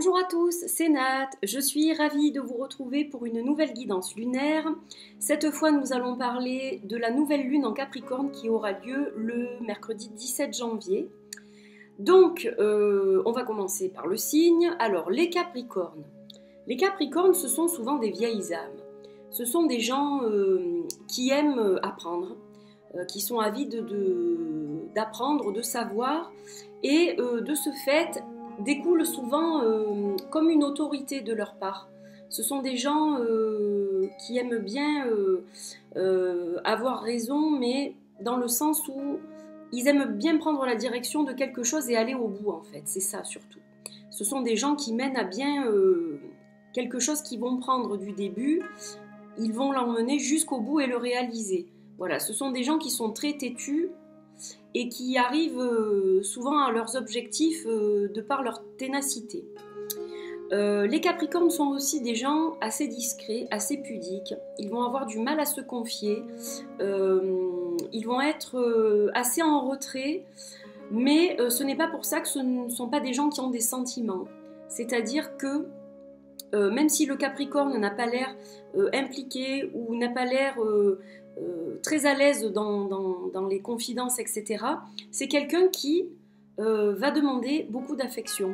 Bonjour à tous, c'est Nat. Je suis ravie de vous retrouver pour une nouvelle guidance lunaire. Cette fois, nous allons parler de la nouvelle lune en Capricorne qui aura lieu le mercredi 17 janvier. Donc, on va commencer par le signe. Alors, les Capricornes. Les Capricornes, ce sont souvent des vieilles âmes. Ce sont des gens qui aiment apprendre, qui sont avides d'apprendre, de savoir, et de ce fait, découle souvent comme une autorité de leur part. Ce sont des gens qui aiment bien avoir raison, mais dans le sens où ils aiment bien prendre la direction de quelque chose et aller au bout, en fait. C'est ça, surtout. Ce sont des gens qui mènent à bien quelque chose qu'ils vont prendre du début, ils vont l'emmener jusqu'au bout et le réaliser. Voilà, ce sont des gens qui sont très têtus et qui arrivent souvent à leurs objectifs de par leur ténacité. Les Capricornes sont aussi des gens assez discrets, assez pudiques. Ils vont avoir du mal à se confier. Ils vont être assez en retrait. Mais ce n'est pas pour ça que ce ne sont pas des gens qui ont des sentiments. C'est-à-dire que même si le Capricorne n'a pas l'air impliqué ou n'a pas l'air très à l'aise dans les confidences, etc., c'est quelqu'un qui va demander beaucoup d'affection.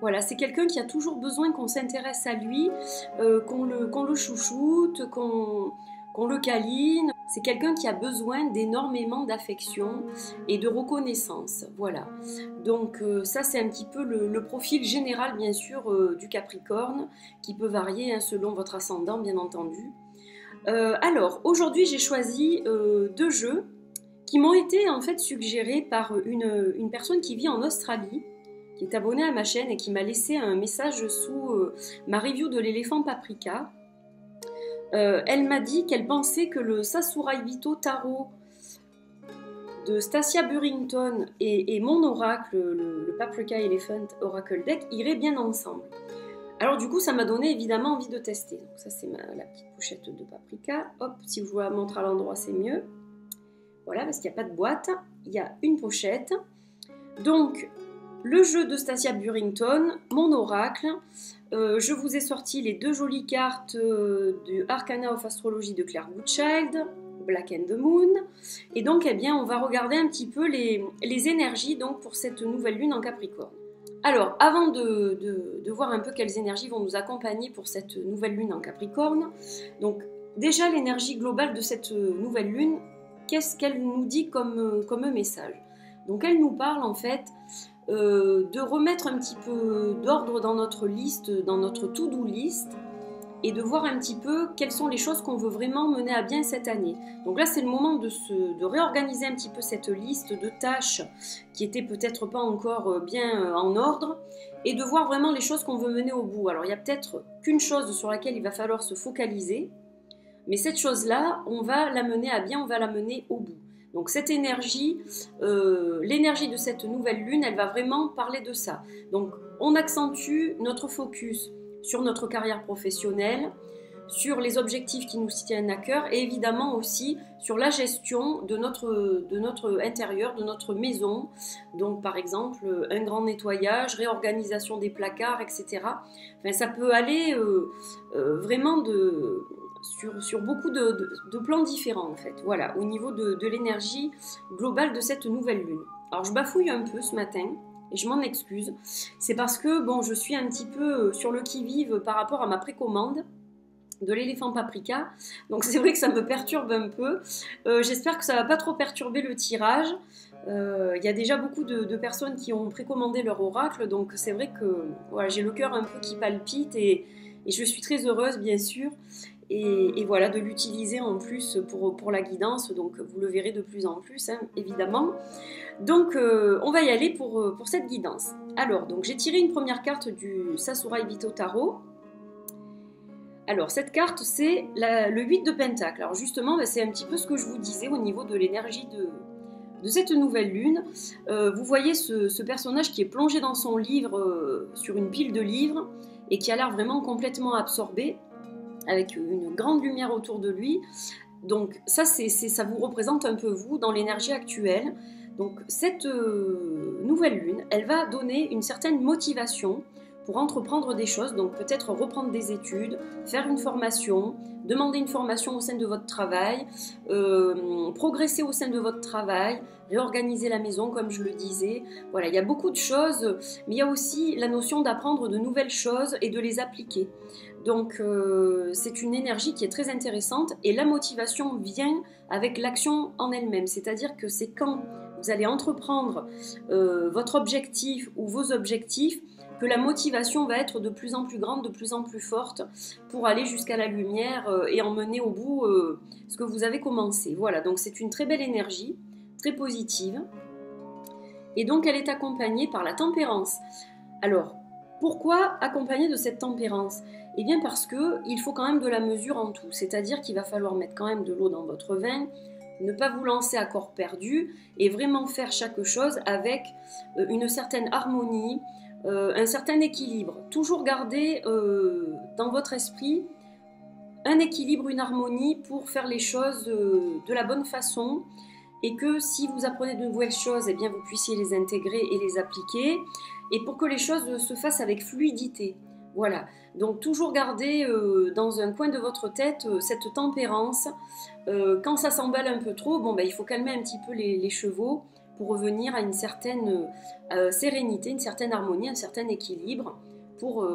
Voilà, c'est quelqu'un qui a toujours besoin qu'on s'intéresse à lui, qu'on le chouchoute, qu'on le câline. C'est quelqu'un qui a besoin d'énormément d'affection et de reconnaissance. Voilà. Donc ça, c'est un petit peu le profil général, bien sûr, du Capricorne, qui peut varier selon votre ascendant, bien entendu. Alors, aujourd'hui, j'ai choisi deux jeux qui m'ont été en fait suggérés par une personne qui vit en Australie, qui est abonnée à ma chaîne et qui m'a laissé un message sous ma review de l'éléphant paprika. Elle m'a dit qu'elle pensait que le Sasarai Vito Tarot de Stacia Burrington et mon oracle, le Paprika Elephant Oracle Deck, iraient bien ensemble. Alors du coup, ça m'a donné évidemment envie de tester. Donc ça, c'est la petite pochette de paprika. Hop, si je vous la montre à l'endroit, c'est mieux. Voilà, parce qu'il n'y a pas de boîte. Il y a une pochette. Donc, le jeu de Stacia Burrington, mon oracle. Je vous ai sorti les deux jolies cartes de Arcana of Astrology de Claire Goodchild, Black and the Moon. Et donc, eh bien, on va regarder un petit peu les énergies donc, pour cette nouvelle lune en Capricorne. Alors, avant de voir un peu quelles énergies vont nous accompagner pour cette nouvelle lune en Capricorne, donc déjà l'énergie globale de cette nouvelle lune, qu'est-ce qu'elle nous dit comme message? Donc elle nous parle en fait de remettre un petit peu d'ordre dans notre liste, dans notre to-do list, et de voir un petit peu quelles sont les choses qu'on veut vraiment mener à bien cette année. Donc là, c'est le moment de réorganiser un petit peu cette liste de tâches qui étaient peut-être pas encore bien en ordre, et de voir vraiment les choses qu'on veut mener au bout. Alors, il y a peut-être qu'une chose sur laquelle il va falloir se focaliser, mais cette chose-là, on va la mener à bien, on va la mener au bout. Donc cette énergie, l'énergie de cette nouvelle lune, elle va vraiment parler de ça. Donc on accentue notre focus sur notre carrière professionnelle, sur les objectifs qui nous tiennent à cœur et évidemment aussi sur la gestion de notre intérieur, de notre maison. Donc par exemple un grand nettoyage, réorganisation des placards, etc. Enfin, ça peut aller vraiment sur beaucoup de plans différents en fait. Voilà, au niveau de l'énergie globale de cette nouvelle lune. Alors je bafouille un peu ce matin. Et je m'en excuse, c'est parce que bon, je suis un petit peu sur le qui-vive par rapport à ma précommande de l'éléphant paprika, donc c'est vrai que ça me perturbe un peu. J'espère que ça ne va pas trop perturber le tirage. Il y a déjà beaucoup de personnes qui ont précommandé leur oracle, donc c'est vrai que voilà, j'ai le cœur un peu qui palpite et je suis très heureuse bien sûr. Et voilà, de l'utiliser en plus pour la guidance, donc vous le verrez de plus en plus, hein, évidemment. Donc on va y aller pour cette guidance. Alors, donc j'ai tiré une première carte du Sasarai Vito Tarot. Alors, cette carte, c'est le 8 de Pentacle. Alors justement, c'est un petit peu ce que je vous disais au niveau de l'énergie de cette nouvelle lune. Vous voyez ce personnage qui est plongé dans son livre, sur une pile de livres, et qui a l'air vraiment complètement absorbé, avec une grande lumière autour de lui. Donc ça, ça vous représente un peu vous dans l'énergie actuelle. Donc cette nouvelle lune, elle va donner une certaine motivation pour entreprendre des choses, donc peut-être reprendre des études, faire une formation, demander une formation au sein de votre travail, progresser au sein de votre travail, réorganiser la maison comme je le disais. Voilà, il y a beaucoup de choses, mais il y a aussi la notion d'apprendre de nouvelles choses et de les appliquer. Donc c'est une énergie qui est très intéressante et la motivation vient avec l'action en elle-même, c'est-à-dire que c'est quand vous allez entreprendre votre objectif ou vos objectifs que la motivation va être de plus en plus grande, de plus en plus forte pour aller jusqu'à la lumière et emmener au bout ce que vous avez commencé. Voilà, donc c'est une très belle énergie, très positive. Et donc elle est accompagnée par la tempérance. Alors, pourquoi accompagnée de cette tempérance? Eh bien parce qu'il faut quand même de la mesure en tout, c'est-à-dire qu'il va falloir mettre quand même de l'eau dans votre vin, ne pas vous lancer à corps perdu et vraiment faire chaque chose avec une certaine harmonie, un certain équilibre. Toujours garder dans votre esprit un équilibre, une harmonie pour faire les choses de la bonne façon et que si vous apprenez de nouvelles choses, eh bien vous puissiez les intégrer et les appliquer et pour que les choses se fassent avec fluidité. Voilà, donc toujours garder dans un coin de votre tête cette tempérance. Quand ça s'emballe un peu trop, bon, ben, il faut calmer un petit peu les chevaux pour revenir à une certaine sérénité, une certaine harmonie, un certain équilibre pour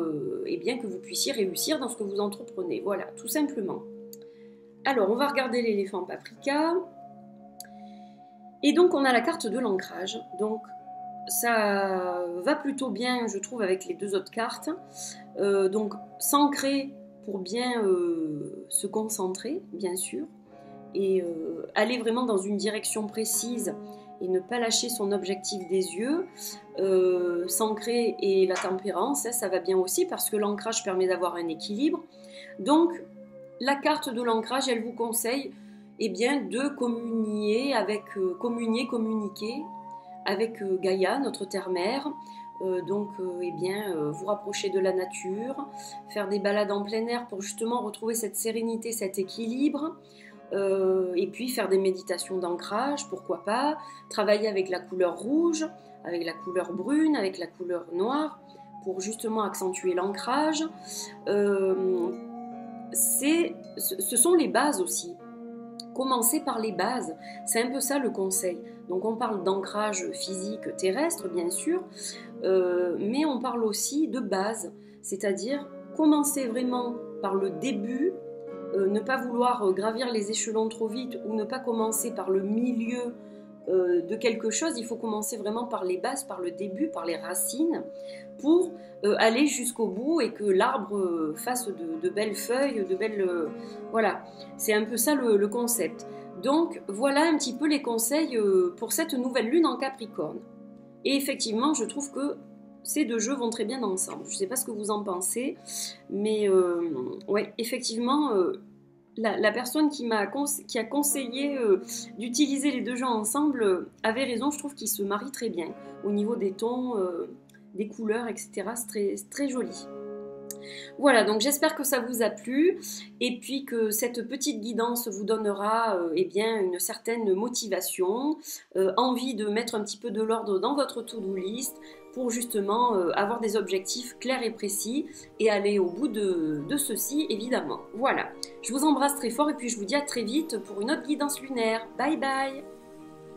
eh bien, que vous puissiez réussir dans ce que vous entreprenez. Voilà, tout simplement. Alors, on va regarder l'éléphant paprika. Et donc, on a la carte de l'ancrage. Donc, ça va plutôt bien, je trouve, avec les deux autres cartes. Donc, s'ancrer pour bien se concentrer, bien sûr, et aller vraiment dans une direction précise et ne pas lâcher son objectif des yeux. S'ancrer et la tempérance, ça va bien aussi parce que l'ancrage permet d'avoir un équilibre. Donc, la carte de l'ancrage, elle vous conseille eh bien, de communier avec Gaïa, notre terre-mère. Eh bien, vous rapprocher de la nature, faire des balades en plein air pour justement retrouver cette sérénité, cet équilibre. Et puis faire des méditations d'ancrage, pourquoi pas, travailler avec la couleur rouge, avec la couleur brune, avec la couleur noire, pour justement accentuer l'ancrage. Ce sont les bases aussi. Commencer par les bases, c'est un peu ça le conseil. Donc on parle d'ancrage physique terrestre, bien sûr, mais on parle aussi de base, c'est-à-dire commencer vraiment par le début, ne pas vouloir gravir les échelons trop vite ou ne pas commencer par le milieu de quelque chose. Il faut commencer vraiment par les bases, par le début, par les racines, pour aller jusqu'au bout et que l'arbre fasse de belles feuilles, de belles... voilà, c'est un peu ça le concept. Donc voilà un petit peu les conseils pour cette nouvelle lune en Capricorne. Et effectivement, je trouve que ces deux jeux vont très bien ensemble. Je ne sais pas ce que vous en pensez, mais ouais, effectivement, la personne qui a conseillé d'utiliser les deux jeux ensemble avait raison. Je trouve qu'ils se marient très bien au niveau des tons, des couleurs, etc. C'est très joli. Voilà, donc j'espère que ça vous a plu et puis que cette petite guidance vous donnera eh bien, une certaine motivation, envie de mettre un petit peu de l'ordre dans votre to-do list pour justement avoir des objectifs clairs et précis et aller au bout de ceci évidemment. Voilà, je vous embrasse très fort et puis je vous dis à très vite pour une autre guidance lunaire. Bye bye!